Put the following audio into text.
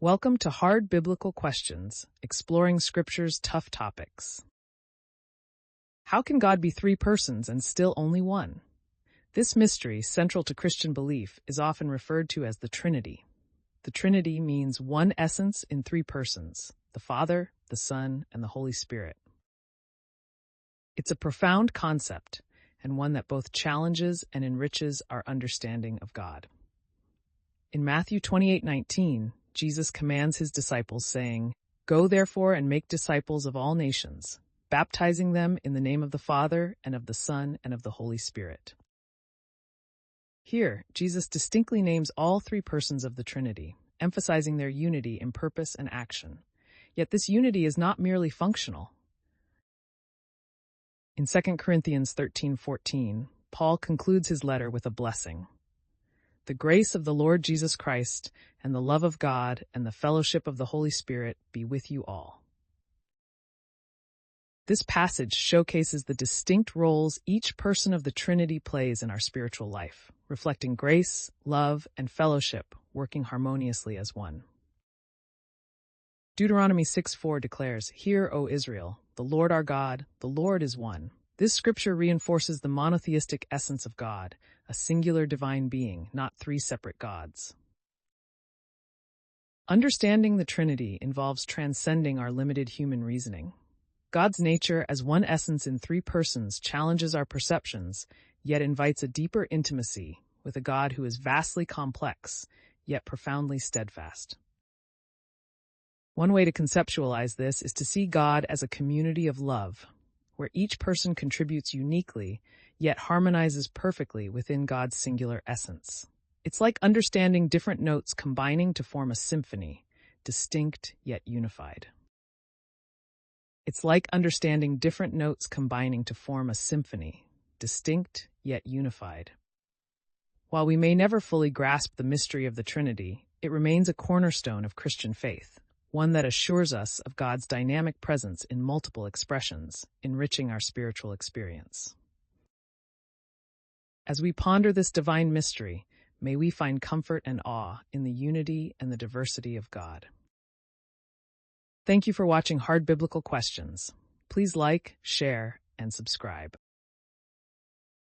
Welcome to Hard Biblical Questions, exploring Scripture's tough topics. How can God be three persons and still only one? This mystery, central to Christian belief, is often referred to as the Trinity. The Trinity means one essence in three persons, the Father, the Son, and the Holy Spirit. It's a profound concept, and one that both challenges and enriches our understanding of God. In Matthew 28:19, Jesus commands his disciples, saying, "Go therefore and make disciples of all nations, baptizing them in the name of the Father, and of the Son, and of the Holy Spirit." Here, Jesus distinctly names all three persons of the Trinity, emphasizing their unity in purpose and action. Yet this unity is not merely functional. In 2 Corinthians 13:14, Paul concludes his letter with a blessing. "The grace of the Lord Jesus Christ, and the love of God, and the fellowship of the Holy Spirit be with you all." This passage showcases the distinct roles each person of the Trinity plays in our spiritual life, reflecting grace, love, and fellowship, working harmoniously as one. Deuteronomy 6:4 declares, "Hear, O Israel, the Lord our God, the Lord is one." This scripture reinforces the monotheistic essence of God, a singular divine being, not three separate gods. Understanding the Trinity involves transcending our limited human reasoning. God's nature as one essence in three persons challenges our perceptions, yet invites a deeper intimacy with a God who is vastly complex, yet profoundly steadfast. One way to conceptualize this is to see God as a community of love, where each person contributes uniquely, yet harmonizes perfectly within God's singular essence. It's like understanding different notes combining to form a symphony, distinct yet unified. It's like understanding different notes combining to form a symphony, distinct yet unified. While we may never fully grasp the mystery of the Trinity, it remains a cornerstone of Christian faith, one that assures us of God's dynamic presence in multiple expressions, enriching our spiritual experience. As we ponder this divine mystery, may we find comfort and awe in the unity and the diversity of God. Thank you for watching Hard Biblical Questions. Please like, share, and subscribe.